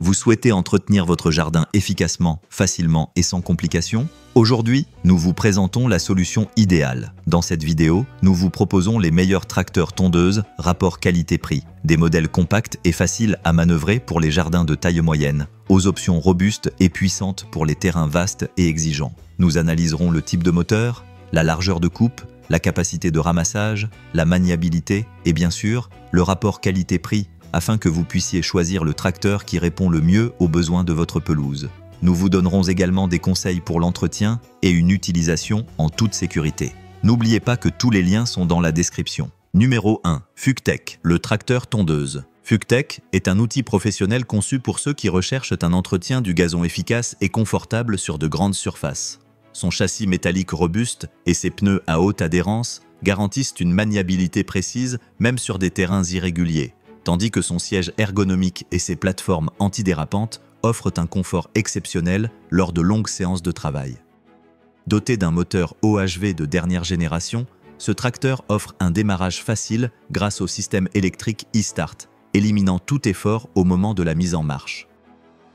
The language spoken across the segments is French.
Vous souhaitez entretenir votre jardin efficacement, facilement et sans complications? Aujourd'hui, nous vous présentons la solution idéale. Dans cette vidéo, nous vous proposons les meilleurs tracteurs tondeuses, rapport qualité-prix. Des modèles compacts et faciles à manœuvrer pour les jardins de taille moyenne, aux options robustes et puissantes pour les terrains vastes et exigeants. Nous analyserons le type de moteur, la largeur de coupe, la capacité de ramassage, la maniabilité et bien sûr, le rapport qualité-prix afin que vous puissiez choisir le tracteur qui répond le mieux aux besoins de votre pelouse. Nous vous donnerons également des conseils pour l'entretien et une utilisation en toute sécurité. N'oubliez pas que tous les liens sont dans la description. Numéro 1. Fuctech, le tracteur tondeuse. Fuctech est un outil professionnel conçu pour ceux qui recherchent un entretien du gazon efficace et confortable sur de grandes surfaces. Son châssis métallique robuste et ses pneus à haute adhérence garantissent une maniabilité précise même sur des terrains irréguliers, tandis que son siège ergonomique et ses plateformes antidérapantes offrent un confort exceptionnel lors de longues séances de travail. Doté d'un moteur OHV de dernière génération, ce tracteur offre un démarrage facile grâce au système électrique e-Start, éliminant tout effort au moment de la mise en marche.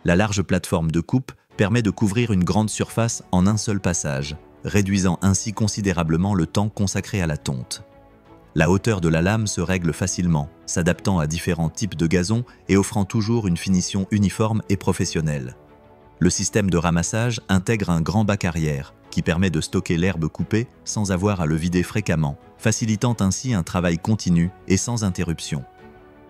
La large plateforme de coupe permet de couvrir une grande surface en un seul passage, réduisant ainsi considérablement le temps consacré à la tonte. La hauteur de la lame se règle facilement, s'adaptant à différents types de gazon et offrant toujours une finition uniforme et professionnelle. Le système de ramassage intègre un grand bac arrière qui permet de stocker l'herbe coupée sans avoir à le vider fréquemment, facilitant ainsi un travail continu et sans interruption.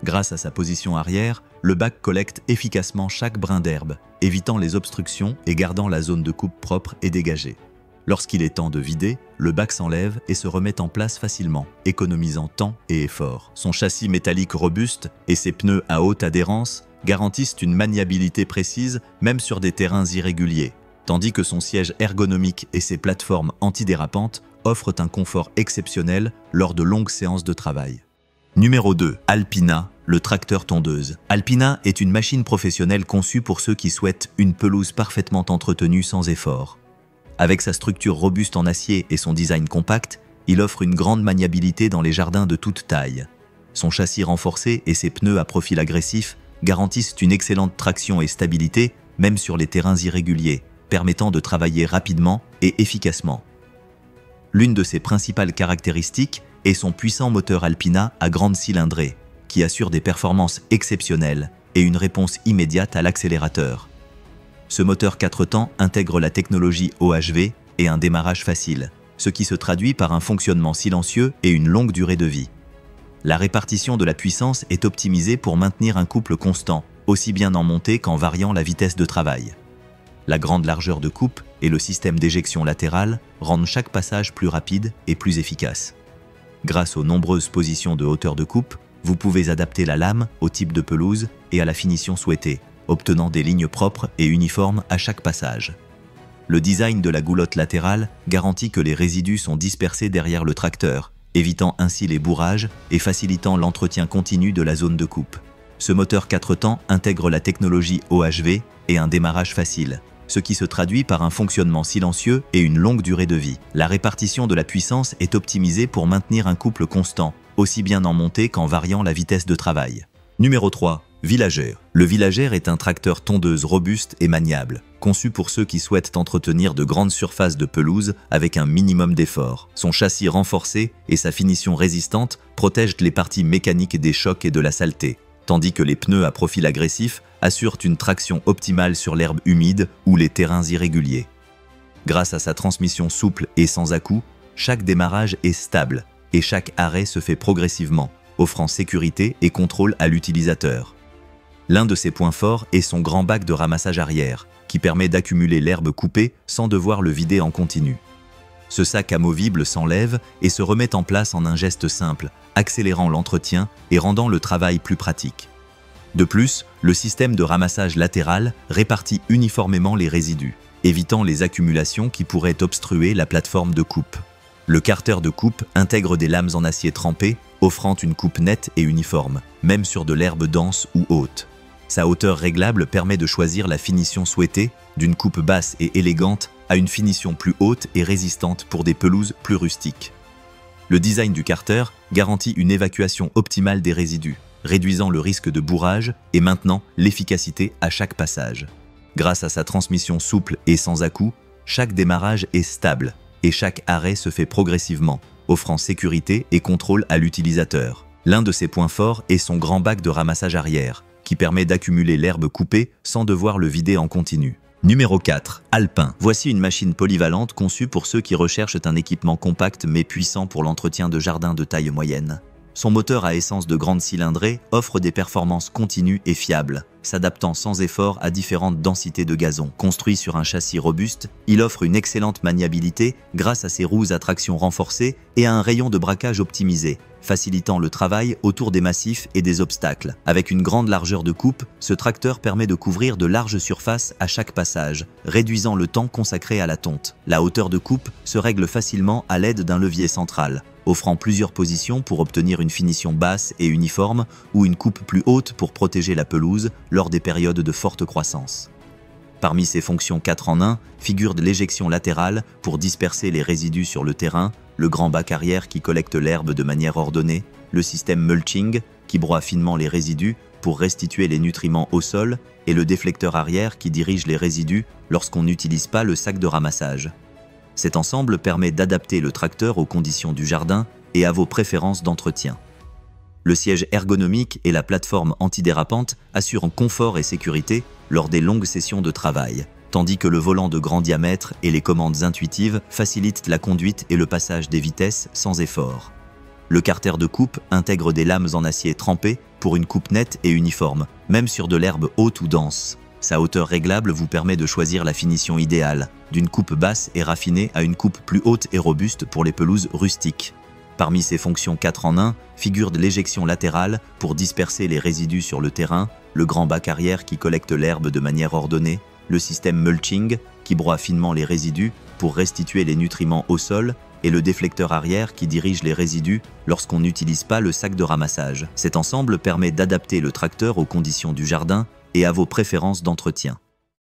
Grâce à sa position arrière, le bac collecte efficacement chaque brin d'herbe, évitant les obstructions et gardant la zone de coupe propre et dégagée. Lorsqu'il est temps de vider, le bac s'enlève et se remet en place facilement, économisant temps et effort. Son châssis métallique robuste et ses pneus à haute adhérence garantissent une maniabilité précise même sur des terrains irréguliers, tandis que son siège ergonomique et ses plateformes antidérapantes offrent un confort exceptionnel lors de longues séances de travail. Numéro 2. Alpina, le tracteur tondeuse. Alpina est une machine professionnelle conçue pour ceux qui souhaitent une pelouse parfaitement entretenue sans effort. Avec sa structure robuste en acier et son design compact, il offre une grande maniabilité dans les jardins de toute taille. Son châssis renforcé et ses pneus à profil agressif garantissent une excellente traction et stabilité, même sur les terrains irréguliers, permettant de travailler rapidement et efficacement. L'une de ses principales caractéristiques est son puissant moteur Alpina à grande cylindrée, qui assure des performances exceptionnelles et une réponse immédiate à l'accélérateur. Ce moteur 4 temps intègre la technologie OHV et un démarrage facile, ce qui se traduit par un fonctionnement silencieux et une longue durée de vie. La répartition de la puissance est optimisée pour maintenir un couple constant, aussi bien en montée qu'en variant la vitesse de travail. La grande largeur de coupe et le système d'éjection latérale rendent chaque passage plus rapide et plus efficace. Grâce aux nombreuses positions de hauteur de coupe, vous pouvez adapter la lame au type de pelouse et à la finition souhaitée, obtenant des lignes propres et uniformes à chaque passage. Le design de la goulotte latérale garantit que les résidus sont dispersés derrière le tracteur, évitant ainsi les bourrages et facilitant l'entretien continu de la zone de coupe. Ce moteur 4 temps intègre la technologie OHV et un démarrage facile, ce qui se traduit par un fonctionnement silencieux et une longue durée de vie. La répartition de la puissance est optimisée pour maintenir un couple constant, aussi bien en montée qu'en variant la vitesse de travail. Numéro 3. Villager. Le Villager est un tracteur tondeuse robuste et maniable, conçu pour ceux qui souhaitent entretenir de grandes surfaces de pelouse avec un minimum d'effort. Son châssis renforcé et sa finition résistante protègent les parties mécaniques des chocs et de la saleté, tandis que les pneus à profil agressif assurent une traction optimale sur l'herbe humide ou les terrains irréguliers. Grâce à sa transmission souple et sans à-coups, chaque démarrage est stable et chaque arrêt se fait progressivement, offrant sécurité et contrôle à l'utilisateur. L'un de ses points forts est son grand bac de ramassage arrière, qui permet d'accumuler l'herbe coupée sans devoir le vider en continu. Ce sac amovible s'enlève et se remet en place en un geste simple, accélérant l'entretien et rendant le travail plus pratique. De plus, le système de ramassage latéral répartit uniformément les résidus, évitant les accumulations qui pourraient obstruer la plateforme de coupe. Le carter de coupe intègre des lames en acier trempé, offrant une coupe nette et uniforme, même sur de l'herbe dense ou haute. Sa hauteur réglable permet de choisir la finition souhaitée, d'une coupe basse et élégante à une finition plus haute et résistante pour des pelouses plus rustiques. Le design du carter garantit une évacuation optimale des résidus, réduisant le risque de bourrage et maintenant l'efficacité à chaque passage. Grâce à sa transmission souple et sans à-coups, chaque démarrage est stable et chaque arrêt se fait progressivement, offrant sécurité et contrôle à l'utilisateur. L'un de ses points forts est son grand bac de ramassage arrière, qui permet d'accumuler l'herbe coupée sans devoir le vider en continu. Numéro 4. Alpin. Voici une machine polyvalente conçue pour ceux qui recherchent un équipement compact mais puissant pour l'entretien de jardins de taille moyenne. Son moteur à essence de grande cylindrée offre des performances continues et fiables, s'adaptant sans effort à différentes densités de gazon. Construit sur un châssis robuste, il offre une excellente maniabilité grâce à ses roues à traction renforcées et à un rayon de braquage optimisé, facilitant le travail autour des massifs et des obstacles. Avec une grande largeur de coupe, ce tracteur permet de couvrir de larges surfaces à chaque passage, réduisant le temps consacré à la tonte. La hauteur de coupe se règle facilement à l'aide d'un levier central, offrant plusieurs positions pour obtenir une finition basse et uniforme ou une coupe plus haute pour protéger la pelouse lors des périodes de forte croissance. Parmi ses fonctions 4 en 1 figure l'éjection latérale pour disperser les résidus sur le terrain, le grand bac arrière qui collecte l'herbe de manière ordonnée, le système mulching qui broie finement les résidus pour restituer les nutriments au sol et le déflecteur arrière qui dirige les résidus lorsqu'on n'utilise pas le sac de ramassage. Cet ensemble permet d'adapter le tracteur aux conditions du jardin et à vos préférences d'entretien. Le siège ergonomique et la plateforme antidérapante assurent confort et sécurité lors des longues sessions de travail, tandis que le volant de grand diamètre et les commandes intuitives facilitent la conduite et le passage des vitesses sans effort. Le carter de coupe intègre des lames en acier trempé pour une coupe nette et uniforme, même sur de l'herbe haute ou dense. Sa hauteur réglable vous permet de choisir la finition idéale, d'une coupe basse et raffinée à une coupe plus haute et robuste pour les pelouses rustiques. Parmi ses fonctions 4 en 1 figure l'éjection latérale pour disperser les résidus sur le terrain, le grand bac arrière qui collecte l'herbe de manière ordonnée, le système mulching qui broie finement les résidus pour restituer les nutriments au sol et le déflecteur arrière qui dirige les résidus lorsqu'on n'utilise pas le sac de ramassage. Cet ensemble permet d'adapter le tracteur aux conditions du jardin et à vos préférences d'entretien.